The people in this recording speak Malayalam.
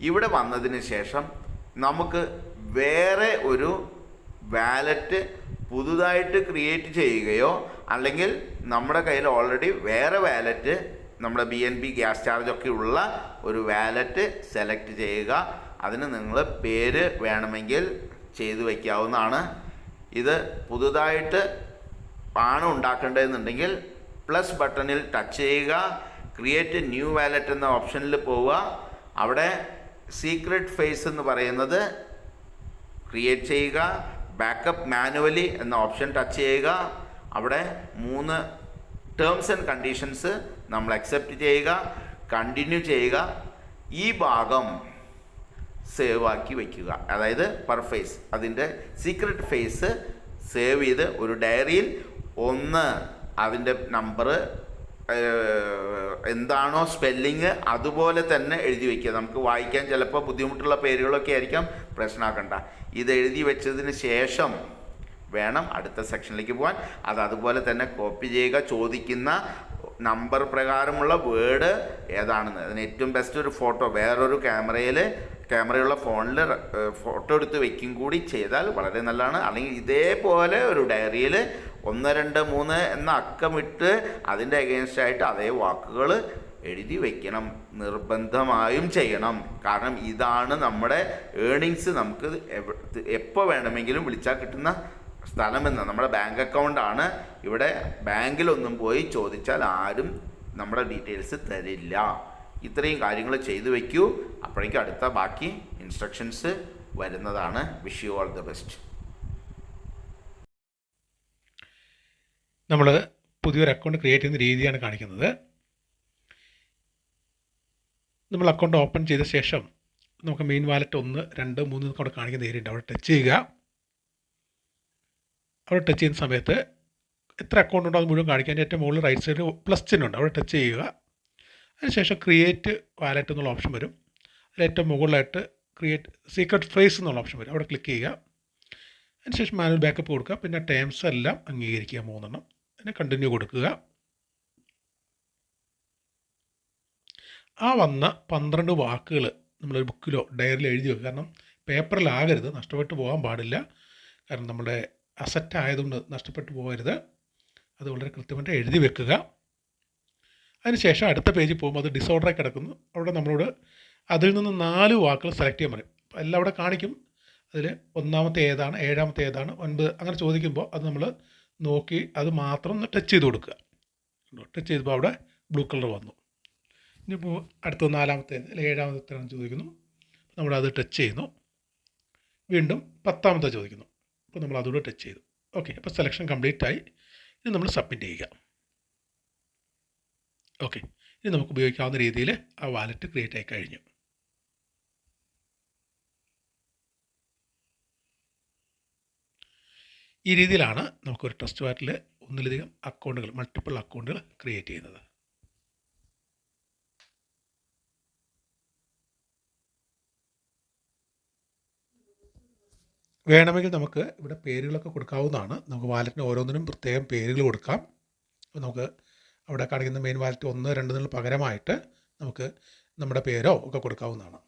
ഇവിടെ വന്നതിന് ശേഷം നമുക്ക് വേറെ ഒരു വാലറ്റ് പുതുതായിട്ട് ക്രിയേറ്റ് ചെയ്യുകയോ അല്ലെങ്കിൽ നമ്മുടെ കയ്യിൽ ഓൾറെഡി വേറെ വാലറ്റ് നമ്മുടെ BNB ഗ്യാസ് ചാർജൊക്കെ ഉള്ള ഒരു വാലറ്റ് സെലക്ട് ചെയ്യുക. അതിന് നിങ്ങൾ പേര് വേണമെങ്കിൽ ചെയ്തു വയ്ക്കാവുന്നതാണ്. ഇത് പുതുതായിട്ട് ആണ് ഉണ്ടാക്കേണ്ടതെന്നുണ്ടെങ്കിൽ പ്ലസ് ബട്ടണിൽ ടച്ച് ചെയ്യുക, ക്രിയേറ്റ് ന്യൂ വാലറ്റ് എന്ന ഓപ്ഷനിൽ പോവുക. അവിടെ സീക്രട്ട് ഫേസ് എന്ന് പറയുന്നത് ക്രിയേറ്റ് ചെയ്യുക. ബാക്കപ്പ് മാനുവലി എന്ന ഓപ്ഷൻ ടച്ച് ചെയ്യുക. അവിടെ 3 ടേംസ് ആൻഡ് കണ്ടീഷൻസ് നമ്മൾ അക്സെപ്റ്റ് ചെയ്യുക, കണ്ടിന്യൂ ചെയ്യുക. ഈ ഭാഗം സേവ് ആക്കി വയ്ക്കുക. അതായത് പെർ ഫേസ് അതിൻ്റെ സീക്രട്ട് ഫേസ് സേവ് ചെയ്ത് ഒരു ഡയറിയിൽ അതിൻ്റെ നമ്പർ എന്താണോ സ്പെല്ലിങ് അതുപോലെ തന്നെ എഴുതി വയ്ക്കുക. നമുക്ക് വായിക്കാൻ ചിലപ്പോൾ ബുദ്ധിമുട്ടുള്ള പേരുകളൊക്കെ ആയിരിക്കാം, പ്രശ്നമാക്കണ്ട. ഇത് എഴുതി വെച്ചതിന് ശേഷം വേണം അടുത്ത സെക്ഷനിലേക്ക് പോകാൻ. അതുപോലെ തന്നെ കോപ്പി ചെയ്യുക. ചോദിക്കുന്ന നമ്പർ പ്രകാരമുള്ള വേർഡ് ഏതാണെന്ന് അതിന് ഏറ്റവും ബെസ്റ്റ് ഒരു ഫോട്ടോ വേറൊരു ക്യാമറയുള്ള ഫോണിൽ ഫോട്ടോ എടുത്ത് വയ്ക്കും കൂടി ചെയ്താൽ വളരെ നല്ലതാണ്. അല്ലെങ്കിൽ ഇതേപോലെ ഒരു ഡയറിയിൽ 1 2 3 എന്ന അക്കമിട്ട് അതിൻ്റെ അഗെയിൻസ്റ്റായിട്ട് അതേ വാക്കുകൾ എഴുതി വയ്ക്കണം. നിർബന്ധമായും ചെയ്യണം. കാരണം ഇതാണ് നമ്മുടെ ഏണിങ്സ്. നമുക്ക് എപ്പോൾ വേണമെങ്കിലും വിളിച്ചാൽ കിട്ടുന്ന സ്ഥലമെന്ന് നമ്മുടെ ബാങ്ക് അക്കൗണ്ടാണ്. ഇവിടെ ബാങ്കിലൊന്നും പോയി ചോദിച്ചാൽ ആരും നമ്മുടെ ഡീറ്റെയിൽസ് തരില്ല. ഇത്രയും കാര്യങ്ങൾ ചെയ്തു വയ്ക്കൂ. അപ്പോഴേക്കും അടുത്ത ബാക്കി ഇൻസ്ട്രക്ഷൻസ് വരുന്നതാണ്. Wish you all the best. നമ്മൾ പുതിയൊരു അക്കൗണ്ട് ക്രിയേറ്റ് ചെയ്യുന്ന രീതിയാണ് കാണിക്കുന്നത്. നമ്മൾ അക്കൗണ്ട് ഓപ്പൺ ചെയ്ത ശേഷം നമുക്ക് മെയിൻ വാലറ്റ് 1 2 3 അവിടെ കാണിക്കുന്ന ഏരിയ ഉണ്ട്. അവിടെ ടച്ച് ചെയ്യുക. അവിടെ ടച്ച് ചെയ്യുന്ന സമയത്ത് എത്ര അക്കൗണ്ട് ഉണ്ടോ അത് മുഴുവൻ കാണിക്കാൻ ഏറ്റവും മുകളിൽ റൈറ്റ് സൈഡിൽ പ്ലസ് ചിഹ്നമുണ്ട്. അവിടെ ടച്ച് ചെയ്യുക. അതിനുശേഷം ക്രിയേറ്റ് വാലറ്റ് എന്നുള്ള ഓപ്ഷൻ വരും. അതിൽ ഏറ്റവും മുകളിലായിട്ട് ക്രിയേറ്റ് സീക്രട്ട് ഫ്രേസ് എന്നുള്ള ഓപ്ഷൻ വരും. അവിടെ ക്ലിക്ക് ചെയ്യുക. അതിനുശേഷം മാനുവൽ ബാക്കപ്പ് കൊടുക്കുക. പിന്നെ ടേംസ് എല്ലാം അംഗീകരിക്കുക 3 പിന്നെ കണ്ടിന്യൂ കൊടുക്കുക. ആ വന്ന 12 വാക്കുകൾ നമ്മളൊരു ബുക്കിലോ ഡയറിയിലോ എഴുതി വെക്കുക. കാരണം പേപ്പറിലാകരുത്, നഷ്ടപ്പെട്ടു പോകാൻ പാടില്ല. കാരണം നമ്മുടെ അസറ്റ് ആയതുകൊണ്ട് നഷ്ടപ്പെട്ടു പോകരുത്. അത് വളരെ കൃത്യമായിട്ട് എഴുതി വെക്കുക. അതിനുശേഷം അടുത്ത പേജിൽ പോകുമ്പോൾ അത് ഡിസോർഡറായി കിടക്കുന്നു. അവിടെ നമ്മളോട് അതിൽ നിന്ന് 4 വാക്കുകൾ സെലക്ട് ചെയ്യാൻ പറയും. അപ്പോൾ എല്ലാം അവിടെ കാണിക്കും. അതിൽ 1ാമത്തെ ഏതാണ്, 7ാമത്തെ ഏതാണ്, 9 അങ്ങനെ ചോദിക്കുമ്പോൾ അത് നമ്മൾ നോക്കി അത് മാത്രം ഒന്ന് ടച്ച് ചെയ്ത് കൊടുക്കുക. ടച്ച് ചെയ്തപ്പോൾ അവിടെ ബ്ലൂ കളർ വന്നു. ഇനിയിപ്പോൾ അടുത്ത 4ാമത്തെ അല്ലെങ്കിൽ 7ാമത്തെ ചോദിക്കുന്നു. നമ്മളത് ടച്ച് ചെയ്യുന്നു. വീണ്ടും 10ാമത്തെ ചോദിക്കുന്നു. അപ്പോൾ നമ്മൾ അതുകൂടെ ടച്ച് ചെയ്തു. ഓക്കെ, അപ്പോൾ സെലക്ഷൻ കംപ്ലീറ്റ് ആയി. ഇനി നമ്മൾ സബ്മിറ്റ് ചെയ്യുക. ഓക്കെ, ഇനി നമുക്ക് ഉപയോഗിക്കാവുന്ന രീതിയിൽ ആ വാലറ്റ് ക്രിയേറ്റ് ആയി കഴിഞ്ഞു. ഈ രീതിയിലാണ് നമുക്കൊരു ട്രസ്റ്റ് വാലറ്റിൽ ഒന്നിലധികം അക്കൗണ്ടുകൾ മൾട്ടിപ്പിൾ അക്കൗണ്ടുകൾ ക്രിയേറ്റ് ചെയ്യുന്നത്. വേണമെങ്കിൽ നമുക്ക് ഇവിടെ പേരുകളൊക്കെ കൊടുക്കാവുന്നതാണ്. നമുക്ക് വാലറ്റിന് ഓരോന്നിനും പ്രത്യേകം പേരുകൾ കൊടുക്കാം. അപ്പോൾ നമുക്ക് അവിടെ കാണിക്കുന്ന മെയിൻ വാലറ്റ് 1 2 എന്നുള്ള പകരമായിട്ട് നമുക്ക് നമ്മുടെ പേരോ ഒക്കെ കൊടുക്കാവുന്നതാണ്.